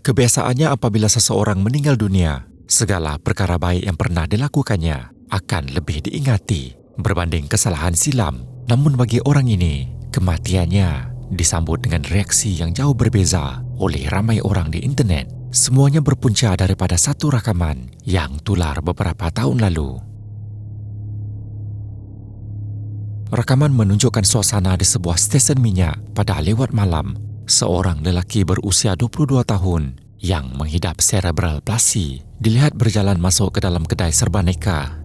Kebiasaannya apabila seseorang meninggal dunia, segala perkara baik yang pernah dilakukannya akan lebih diingati berbanding kesalahan silam. Namun bagi orang ini, kematiannya disambut dengan reaksi yang jauh berbeza oleh ramai orang di internet. Semuanya berpunca daripada satu rakaman yang tular beberapa tahun lalu. Rakaman menunjukkan suasana di sebuah stesen minyak pada lewat malam. Seorang lelaki berusia 22 tahun yang menghidap cerebral palsy dilihat berjalan masuk ke dalam kedai serbaneka.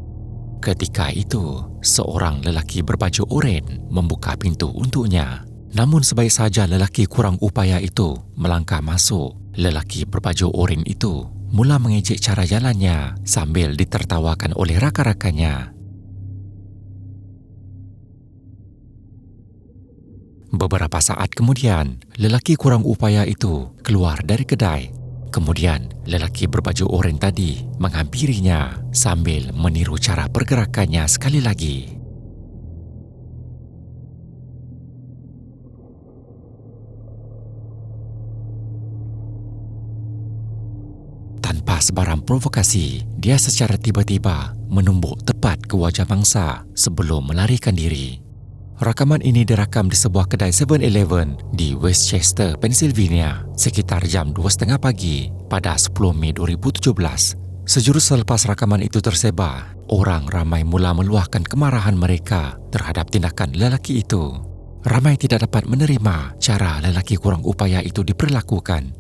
Ketika itu, seorang lelaki berbaju oranye membuka pintu untuknya. Namun sebaik saja lelaki kurang upaya itu melangkah masuk, lelaki berbaju oranye itu mula mengejek cara jalannya sambil ditertawakan oleh rakan-rakannya. Beberapa saat kemudian, lelaki kurang upaya itu keluar dari kedai. Kemudian, lelaki berbaju oranye tadi menghampirinya sambil meniru cara pergerakannya sekali lagi. Tanpa sebarang provokasi, dia secara tiba-tiba menumbuk tepat ke wajah mangsa sebelum melarikan diri. Rakaman ini direkam di sebuah kedai 7-Eleven di Westchester, Pennsylvania sekitar jam 2.30 pagi pada 10 Mei 2017. Sejurus selepas rakaman itu tersebar, orang ramai mula meluahkan kemarahan mereka terhadap tindakan lelaki itu. Ramai tidak dapat menerima cara lelaki kurang upaya itu diperlakukan.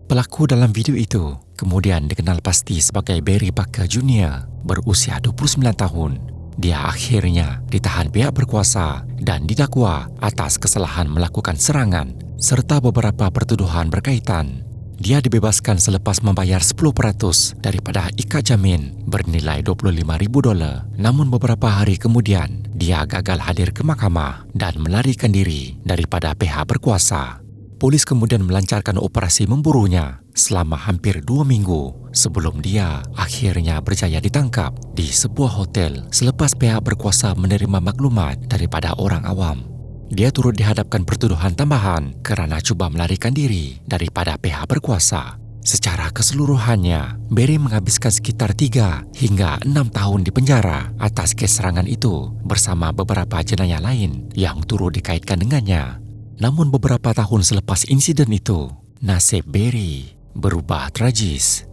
Pelaku dalam video itu kemudian dikenal pasti sebagai Barry Parker Jr. berusia 29 tahun. Dia akhirnya ditahan pihak berkuasa dan didakwa atas kesalahan melakukan serangan serta beberapa pertuduhan berkaitan. Dia dibebaskan selepas membayar 10% daripada ikat jamin bernilai $25,000. Namun beberapa hari kemudian, dia gagal hadir ke mahkamah dan melarikan diri daripada pihak berkuasa. Polis kemudian melancarkan operasi memburunya selama hampir 2 minggu sebelum dia akhirnya berjaya ditangkap di sebuah hotel selepas pihak berkuasa menerima maklumat daripada orang awam. Dia turut dihadapkan pertuduhan tambahan kerana cuba melarikan diri daripada pihak berkuasa. Secara keseluruhannya, Barry menghabiskan sekitar 3 hingga 6 tahun di penjara atas kes serangan itu bersama beberapa jenayah lain yang turut dikaitkan dengannya. Namun beberapa tahun selepas insiden itu, nasib Barry berubah tragis.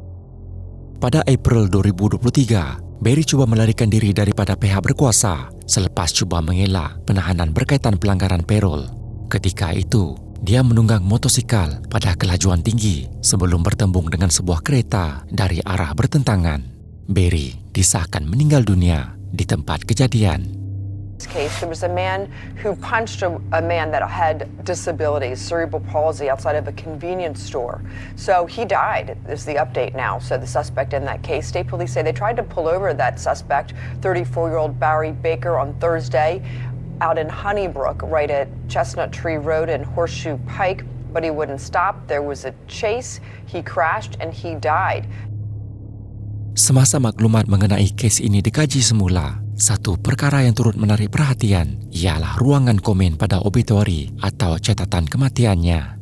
Pada April 2023, Barry cuba melarikan diri daripada pihak berkuasa selepas cuba mengelak penahanan berkaitan pelanggaran parol. Ketika itu, dia menunggang motosikal pada kelajuan tinggi sebelum bertembung dengan sebuah kereta dari arah bertentangan. Barry disahkan meninggal dunia di tempat kejadian. Case, there was a man who punched a man that had disabilities, cerebral palsy, outside of a convenience store. So he died, is the update now. So the suspect in that case, state police say they tried to pull over that suspect, 34-year-old Barry Baker, on Thursday out in Honeybrook, right at Chestnut Tree Road and Horseshoe Pike, but he wouldn't stop. There was a chase, he crashed, and he died. Semasa maklumat mengenai kes ini dikaji semula, satu perkara yang turut menarik perhatian ialah ruangan komen pada obituari atau catatan kematiannya.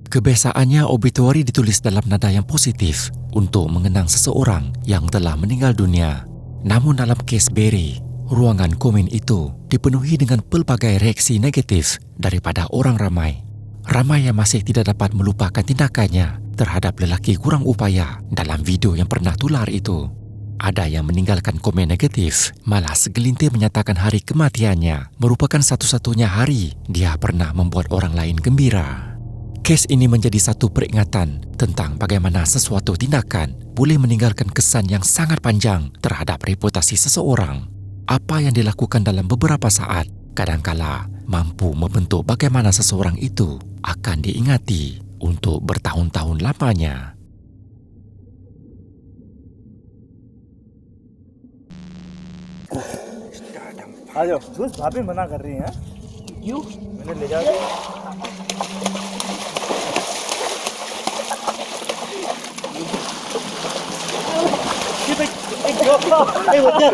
Kebiasaannya obituari ditulis dalam nada yang positif untuk mengenang seseorang yang telah meninggal dunia. Namun dalam kes Barry, ruangan komen itu dipenuhi dengan pelbagai reaksi negatif daripada orang ramai. Ramai yang masih tidak dapat melupakan tindakannya terhadap lelaki kurang upaya dalam video yang pernah tular itu. Ada yang meninggalkan komen negatif, malah segelintir menyatakan hari kematiannya merupakan satu-satunya hari dia pernah membuat orang lain gembira. Kes ini menjadi satu peringatan tentang bagaimana sesuatu tindakan boleh meninggalkan kesan yang sangat panjang terhadap reputasi seseorang. Apa yang dilakukan dalam beberapa saat kadangkala mampu membentuk bagaimana seseorang itu akan diingati untuk bertahun-tahun lamanya. आ जाओ बस भाभी मना कर रही हैं क्यों मैंने ले जा दिया एक बच्चा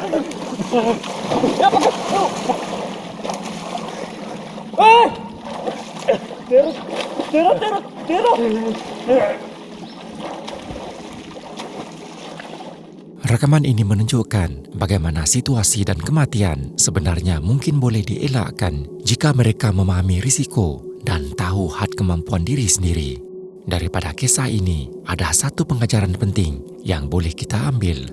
तेरा तेरा तेरा तेरा Rakaman ini menunjukkan bagaimana situasi dan kematian sebenarnya mungkin boleh dielakkan jika mereka memahami risiko dan tahu had kemampuan diri sendiri. Daripada kisah ini, ada satu pengajaran penting yang boleh kita ambil.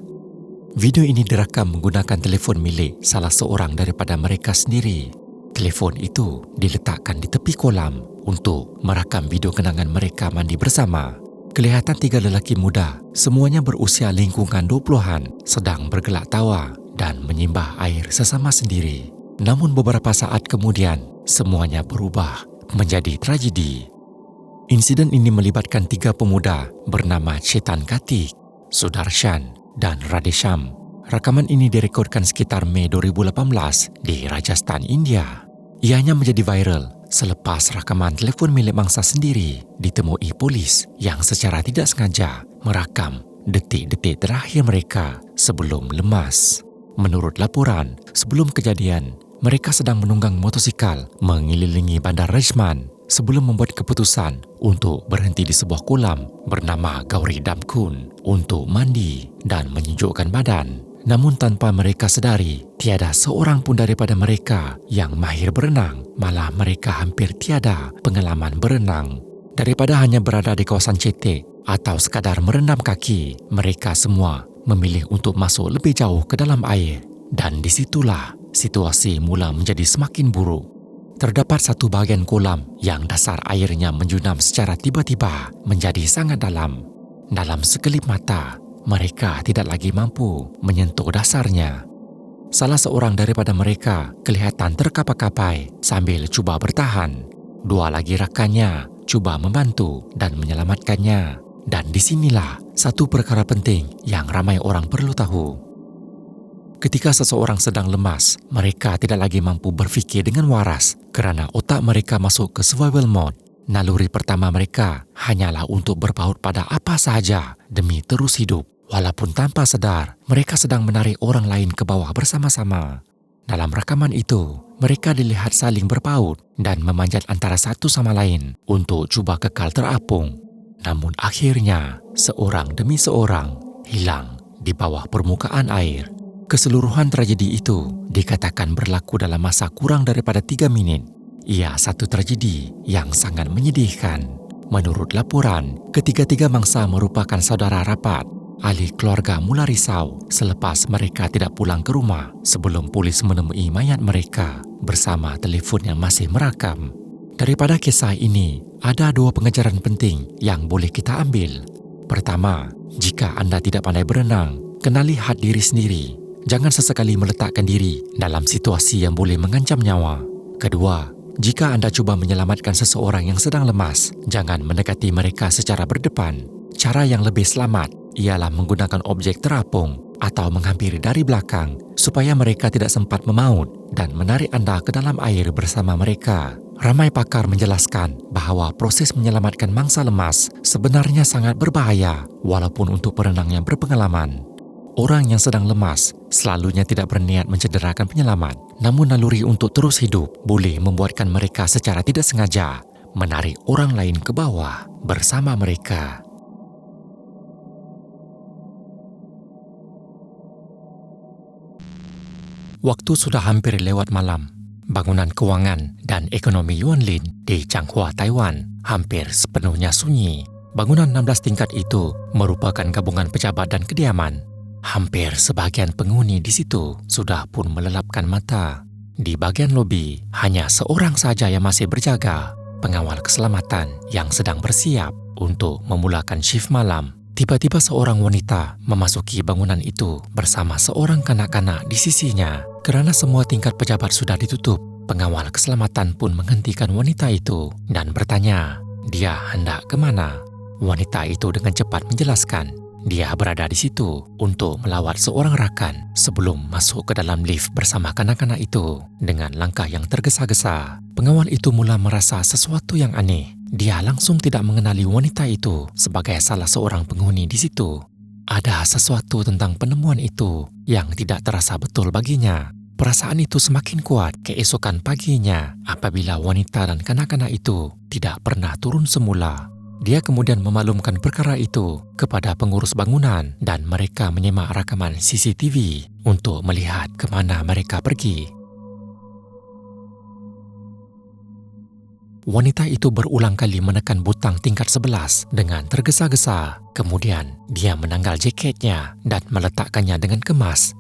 Video ini direkam menggunakan telefon milik salah seorang daripada mereka sendiri. Telefon itu diletakkan di tepi kolam untuk merakam video kenangan mereka mandi bersama. Kelihatan 3 lelaki muda, semuanya berusia lingkungan 20-an, sedang bergelak tawa dan menyimbah air sesama sendiri. Namun beberapa saat kemudian, semuanya berubah menjadi tragedi. Insiden ini melibatkan 3 pemuda bernama Chetan Kartik, Sudarshan dan Radhesham. Rakaman ini direkodkan sekitar Mei 2018 di Rajasthan, India. Ianya menjadi viral selepas rakaman telefon milik mangsa sendiri ditemui polis yang secara tidak sengaja merakam detik-detik terakhir mereka sebelum lemas. Menurut laporan, sebelum kejadian, mereka sedang menunggang motosikal mengelilingi Bandar Rajman sebelum membuat keputusan untuk berhenti di sebuah kolam bernama Gauri Damkun untuk mandi dan menyejukkan badan. Namun tanpa mereka sedari, tiada seorang pun daripada mereka yang mahir berenang, malah mereka hampir tiada pengalaman berenang. Daripada hanya berada di kawasan cetek atau sekadar merendam kaki, mereka semua memilih untuk masuk lebih jauh ke dalam air. Dan disitulah situasi mula menjadi semakin buruk. Terdapat satu bahagian kolam yang dasar airnya menjunam secara tiba-tiba menjadi sangat dalam. Dalam sekelip mata, mereka tidak lagi mampu menyentuh dasarnya. Salah seorang daripada mereka kelihatan terkapai-kapai sambil cuba bertahan. 2 lagi rakannya cuba membantu dan menyelamatkannya. Dan disinilah satu perkara penting yang ramai orang perlu tahu. Ketika seseorang sedang lemas, mereka tidak lagi mampu berfikir dengan waras kerana otak mereka masuk ke survival mode. Naluri pertama mereka hanyalah untuk berpaut pada apa sahaja demi terus hidup. Walaupun tanpa sedar, mereka sedang menarik orang lain ke bawah bersama-sama. Dalam rakaman itu, mereka dilihat saling berpaut dan memanjat antara satu sama lain untuk cuba kekal terapung. Namun akhirnya, seorang demi seorang hilang di bawah permukaan air. Keseluruhan tragedi itu dikatakan berlaku dalam masa kurang daripada 3 minit. Ia satu tragedi yang sangat menyedihkan. Menurut laporan, ketiga-tiga mangsa merupakan saudara rapat. Ahli keluarga mula risau selepas mereka tidak pulang ke rumah sebelum polis menemui mayat mereka bersama telefon yang masih merakam. Daripada kisah ini, ada 2 pengajaran penting yang boleh kita ambil. Pertama, jika anda tidak pandai berenang, kenali had diri sendiri. Jangan sesekali meletakkan diri dalam situasi yang boleh mengancam nyawa. Kedua, jika anda cuba menyelamatkan seseorang yang sedang lemas, jangan mendekati mereka secara berdepan. Cara yang lebih selamat ialah menggunakan objek terapung atau menghampiri dari belakang supaya mereka tidak sempat memaut dan menarik anda ke dalam air bersama mereka. Ramai pakar menjelaskan bahawa proses menyelamatkan mangsa lemas sebenarnya sangat berbahaya walaupun untuk perenang yang berpengalaman. Orang yang sedang lemas selalunya tidak berniat mencederakan penyelamat, namun naluri untuk terus hidup boleh membuatkan mereka secara tidak sengaja menarik orang lain ke bawah bersama mereka. Waktu sudah hampir lewat malam. Bangunan kewangan dan ekonomi Yuanlin di Changhua, Taiwan hampir sepenuhnya sunyi. Bangunan 16 tingkat itu merupakan gabungan pejabat dan kediaman. Hampir sebahagian penghuni di situ sudah pun melelapkan mata. Di bahagian lobi, hanya seorang saja yang masih berjaga, pengawal keselamatan yang sedang bersiap untuk memulakan shift malam. Tiba-tiba seorang wanita memasuki bangunan itu bersama seorang kanak-kanak di sisinya. Kerana semua tingkat pejabat sudah ditutup, pengawal keselamatan pun menghentikan wanita itu dan bertanya, dia hendak ke mana? Wanita itu dengan cepat menjelaskan, dia berada di situ untuk melawat seorang rakan sebelum masuk ke dalam lift bersama kanak-kanak itu dengan langkah yang tergesa-gesa. Pengawal itu mula merasa sesuatu yang aneh. Dia langsung tidak mengenali wanita itu sebagai salah seorang penghuni di situ. Ada sesuatu tentang penemuan itu yang tidak terasa betul baginya. Perasaan itu semakin kuat keesokan paginya apabila wanita dan kanak-kanak itu tidak pernah turun semula. Dia kemudian memaklumkan perkara itu kepada pengurus bangunan dan mereka menyemak rakaman CCTV untuk melihat ke mana mereka pergi. Wanita itu berulang kali menekan butang tingkat 11 dengan tergesa-gesa. Kemudian, dia menanggal jaketnya dan meletakkannya dengan kemas.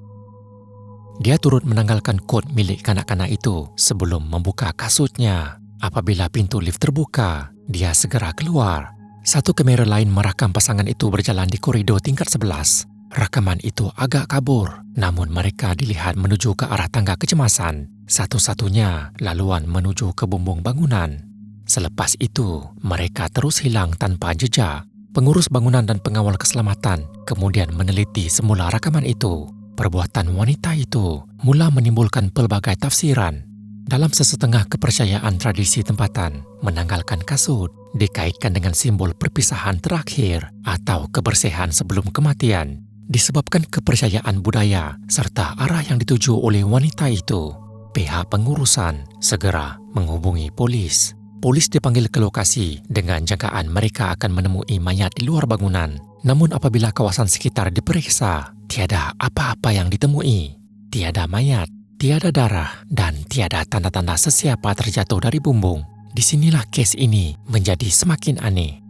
Dia turut menanggalkan kot milik kanak-kanak itu sebelum membuka kasutnya. Apabila pintu lift terbuka, dia segera keluar. Satu kamera lain merakam pasangan itu berjalan di koridor tingkat 11. Rakaman itu agak kabur, namun mereka dilihat menuju ke arah tangga kecemasan. Satu-satunya laluan menuju ke bumbung bangunan. Selepas itu, mereka terus hilang tanpa jejak. Pengurus bangunan dan pengawal keselamatan kemudian meneliti semula rakaman itu. Perbuatan wanita itu mula menimbulkan pelbagai tafsiran. Dalam sesetengah kepercayaan tradisi tempatan, menanggalkan kasut dikaitkan dengan simbol perpisahan terakhir atau kebersihan sebelum kematian. Disebabkan kepercayaan budaya serta arah yang dituju oleh wanita itu, pihak pengurusan segera menghubungi polis. Polis dipanggil ke lokasi dengan jangkaan mereka akan menemui mayat di luar bangunan. Namun apabila kawasan sekitar diperiksa, tiada apa-apa yang ditemui. Tiada mayat, tiada darah, dan tiada tanda-tanda sesiapa terjatuh dari bumbung. Disinilah kes ini menjadi semakin aneh.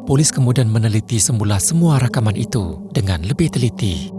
Polis kemudian meneliti semula semua rakaman itu dengan lebih teliti.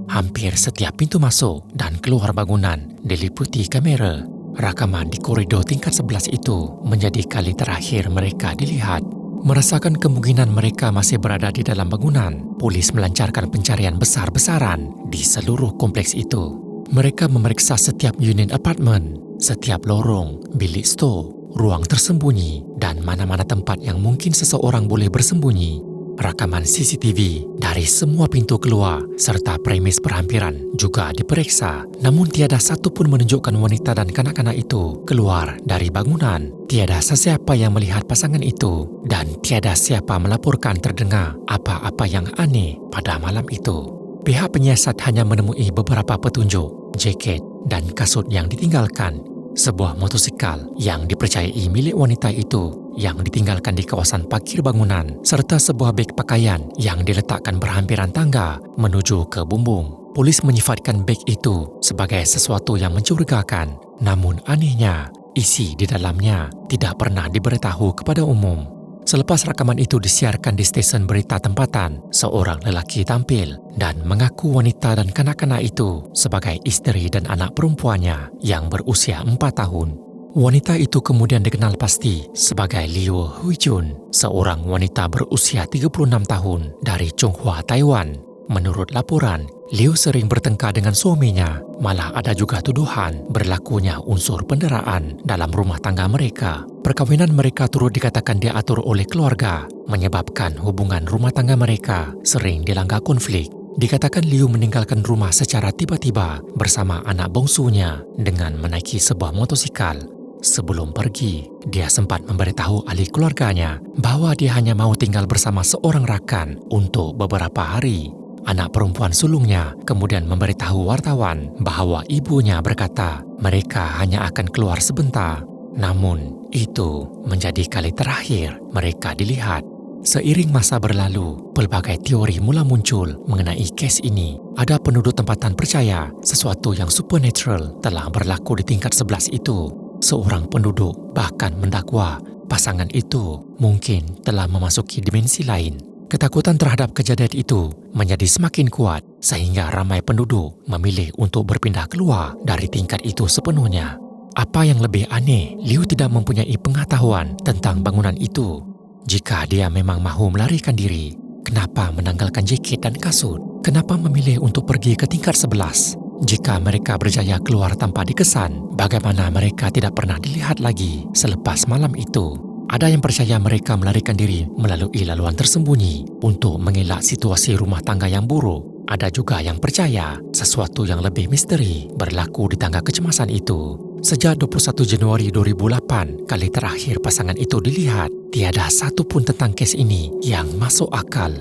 Hampir setiap pintu masuk dan keluar bangunan diliputi kamera. Rakaman di koridor tingkat 11 itu menjadi kali terakhir mereka dilihat. Merasakan kemungkinan mereka masih berada di dalam bangunan, polis melancarkan pencarian besar-besaran di seluruh kompleks itu. Mereka memeriksa setiap unit apartemen, setiap lorong, bilik stor, ruang tersembunyi, dan mana-mana tempat yang mungkin seseorang boleh bersembunyi. Rakaman CCTV dari semua pintu keluar serta premis berhampiran juga diperiksa. Namun tiada satu pun menunjukkan wanita dan kanak-kanak itu keluar dari bangunan. Tiada sesiapa yang melihat pasangan itu dan tiada siapa melaporkan terdengar apa-apa yang aneh pada malam itu. Pihak penyiasat hanya menemui beberapa petunjuk, jaket dan kasut yang ditinggalkan. Sebuah motosikal yang dipercayai milik wanita itu yang ditinggalkan di kawasan parkir bangunan serta sebuah beg pakaian yang diletakkan berhampiran tangga menuju ke bumbung. Polis menyifatkan beg itu sebagai sesuatu yang mencurigakan. Namun anehnya, isi di dalamnya tidak pernah diberitahu kepada umum. Selepas rakaman itu disiarkan di stesen berita tempatan, seorang lelaki tampil dan mengaku wanita dan kanak-kanak itu sebagai isteri dan anak perempuannya yang berusia 4 tahun. Wanita itu kemudian dikenal pasti sebagai Liu Huijun, seorang wanita berusia 36 tahun dari Chonghua, Taiwan. Menurut laporan, Liu sering bertengkar dengan suaminya, malah ada juga tuduhan berlakunya unsur penderaan dalam rumah tangga mereka. Perkawinan mereka turut dikatakan diatur oleh keluarga, menyebabkan hubungan rumah tangga mereka sering dilanggar konflik. Dikatakan Liu meninggalkan rumah secara tiba-tiba bersama anak bongsunya dengan menaiki sebuah motosikal. Sebelum pergi, dia sempat memberitahu ahli keluarganya bahawa dia hanya mahu tinggal bersama seorang rakan untuk beberapa hari. Anak perempuan sulungnya kemudian memberitahu wartawan bahawa ibunya berkata mereka hanya akan keluar sebentar. Namun, itu menjadi kali terakhir mereka dilihat. Seiring masa berlalu, pelbagai teori mula muncul mengenai kes ini. Ada penduduk tempatan percaya sesuatu yang supernatural telah berlaku di tingkat 11 itu. Seorang penduduk bahkan mendakwa pasangan itu mungkin telah memasuki dimensi lain. Ketakutan terhadap kejadian itu menjadi semakin kuat sehingga ramai penduduk memilih untuk berpindah keluar dari tingkat itu sepenuhnya. Apa yang lebih aneh, Liu tidak mempunyai pengetahuan tentang bangunan itu. Jika dia memang mahu melarikan diri, kenapa menanggalkan jaket dan kasut? Kenapa memilih untuk pergi ke tingkat 11? Jika mereka berjaya keluar tanpa dikesan, bagaimana mereka tidak pernah dilihat lagi selepas malam itu? Ada yang percaya mereka melarikan diri melalui laluan tersembunyi untuk mengelak situasi rumah tangga yang buruk. Ada juga yang percaya sesuatu yang lebih misteri berlaku di tangga kecemasan itu. Sejak 21 Januari 2008, kali terakhir pasangan itu dilihat, tiada satu pun tentang kes ini yang masuk akal.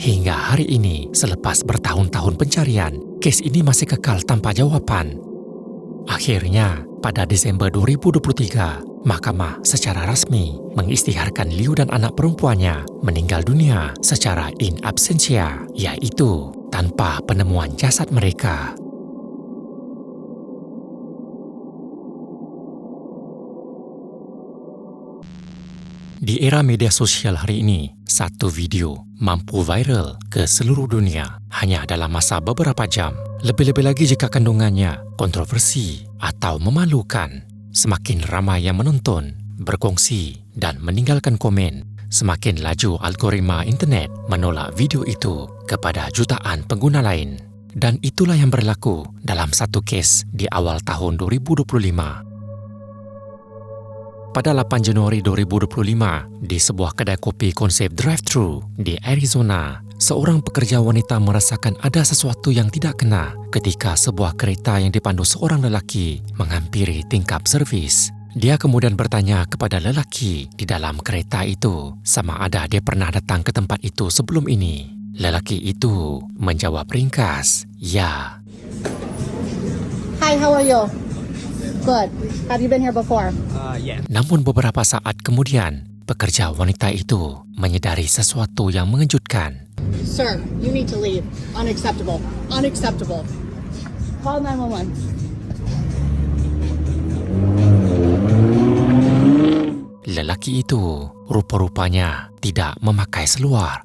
Hingga hari ini, selepas bertahun-tahun pencarian, kes ini masih kekal tanpa jawapan. Akhirnya, pada Desember 2023, mahkamah secara rasmi mengisytiharkan Liu dan anak perempuannya meninggal dunia secara in absentia, iaitu tanpa penemuan jasad mereka. Di era media sosial hari ini, satu video mampu viral ke seluruh dunia hanya dalam masa beberapa jam. Lebih-lebih lagi jika kandungannya kontroversi atau memalukan. Semakin ramai yang menonton, berkongsi dan meninggalkan komen, semakin laju algoritma internet menolak video itu kepada jutaan pengguna lain. Dan itulah yang berlaku dalam satu kes di awal tahun 2025. Pada 8 Januari 2025, di sebuah kedai kopi konsep drive-thru di Arizona, seorang pekerja wanita merasakan ada sesuatu yang tidak kena ketika sebuah kereta yang dipandu seorang lelaki menghampiri tingkap servis. Dia kemudian bertanya kepada lelaki di dalam kereta itu sama ada dia pernah datang ke tempat itu sebelum ini. Lelaki itu menjawab ringkas, ya. Hi, how are you? Good. Have you been here before? Namun beberapa saat kemudian, pekerja wanita itu menyedari sesuatu yang mengejutkan. Sir, you need to leave. Unacceptable. Unacceptable. Call 911. Lelaki itu rupa-rupanya tidak memakai seluar.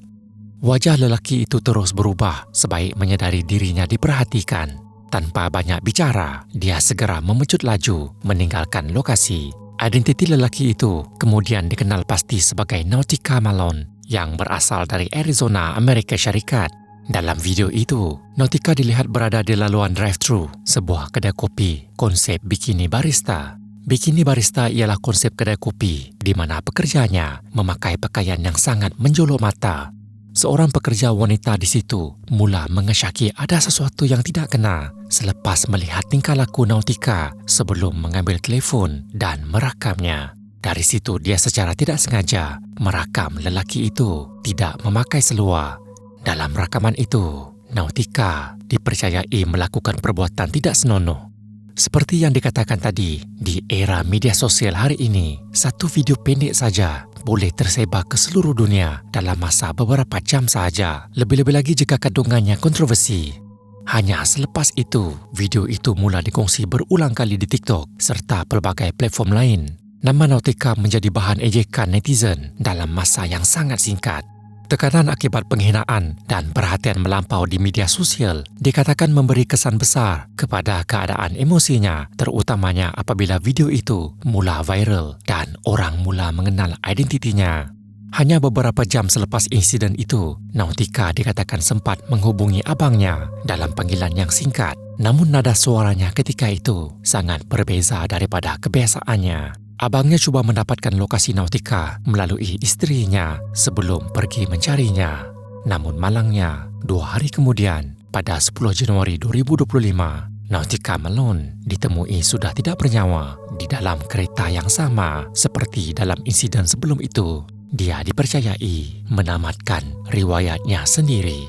Wajah lelaki itu terus berubah sebaik menyadari dirinya diperhatikan. Tanpa banyak bicara, dia segera memecut laju meninggalkan lokasi. Identiti lelaki itu kemudian dikenal pasti sebagai Nautica Malone yang berasal dari Arizona, Amerika Syarikat. Dalam video itu, Nautica dilihat berada di laluan drive-thru, sebuah kedai kopi konsep bikini barista. Bikini barista ialah konsep kedai kopi di mana pekerjanya memakai pakaian yang sangat menjolok mata. Seorang pekerja wanita di situ mula mengesyaki ada sesuatu yang tidak kena selepas melihat tingkah laku Nautica sebelum mengambil telefon dan merakamnya. Dari situ dia secara tidak sengaja merakam lelaki itu tidak memakai seluar. Dalam rakaman itu, Nautica dipercayai melakukan perbuatan tidak senonoh. Seperti yang dikatakan tadi, di era media sosial hari ini, satu video pendek saja boleh tersebar ke seluruh dunia dalam masa beberapa jam sahaja. Lebih-lebih lagi jika kandungannya kontroversi. Hanya selepas itu, video itu mula dikongsi berulang kali di TikTok serta pelbagai platform lain. Nama Nautica menjadi bahan ejekan netizen dalam masa yang sangat singkat. Tekanan akibat penghinaan dan perhatian melampau di media sosial dikatakan memberi kesan besar kepada keadaan emosinya, terutamanya apabila video itu mula viral dan orang mula mengenal identitinya. Hanya beberapa jam selepas insiden itu, Nautica dikatakan sempat menghubungi abangnya dalam panggilan yang singkat. Namun nada suaranya ketika itu sangat berbeza daripada kebiasaannya. Abangnya cuba mendapatkan lokasi Nautica melalui isterinya sebelum pergi mencarinya. Namun malangnya, 2 hari kemudian, pada 10 Januari 2025, Nautica Malone ditemui sudah tidak bernyawa di dalam kereta yang sama seperti dalam insiden sebelum itu. Dia dipercayai menamatkan riwayatnya sendiri.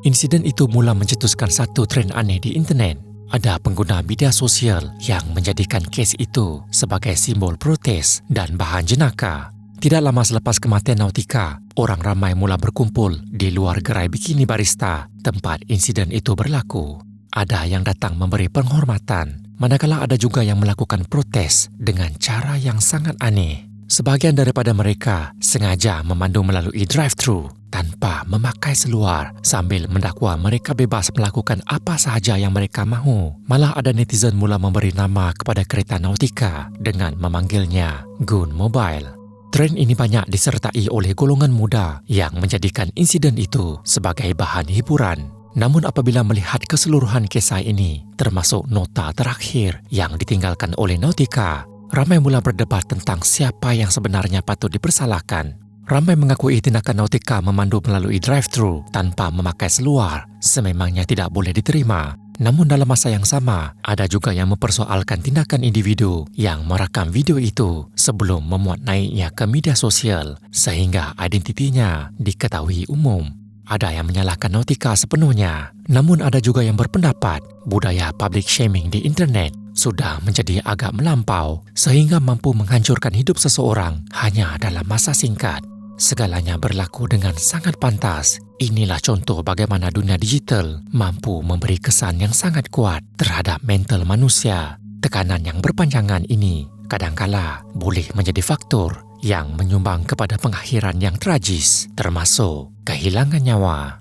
Insiden itu mula mencetuskan satu tren aneh di internet. Ada pengguna media sosial yang menjadikan kes itu sebagai simbol protes dan bahan jenaka. Tidak lama selepas kematian Nautica, orang ramai mula berkumpul di luar gerai bikini barista tempat insiden itu berlaku. Ada yang datang memberi penghormatan, manakala ada juga yang melakukan protes dengan cara yang sangat aneh. Sebahagian daripada mereka sengaja memandu melalui drive-thru tanpa memakai seluar sambil mendakwa mereka bebas melakukan apa sahaja yang mereka mahu. Malah ada netizen mula memberi nama kepada kereta Nautica dengan memanggilnya Goon Mobile. Tren ini banyak disertai oleh golongan muda yang menjadikan insiden itu sebagai bahan hiburan. Namun apabila melihat keseluruhan kisah ini, termasuk nota terakhir yang ditinggalkan oleh Nautica, ramai mula berdebat tentang siapa yang sebenarnya patut dipersalahkan. Ramai mengakui tindakan Nautica memandu melalui drive-thru tanpa memakai seluar sememangnya tidak boleh diterima. Namun dalam masa yang sama, ada juga yang mempersoalkan tindakan individu yang merakam video itu sebelum memuat naiknya ke media sosial sehingga identitinya diketahui umum. Ada yang menyalahkan Nautica sepenuhnya. Namun ada juga yang berpendapat budaya public shaming di internet sudah menjadi agak melampau sehingga mampu menghancurkan hidup seseorang hanya dalam masa singkat. Segalanya berlaku dengan sangat pantas. Inilah contoh bagaimana dunia digital mampu memberi kesan yang sangat kuat terhadap mental manusia. Tekanan yang berpanjangan ini kadangkala boleh menjadi faktor yang menyumbang kepada pengakhiran yang tragis, termasuk kehilangan nyawa.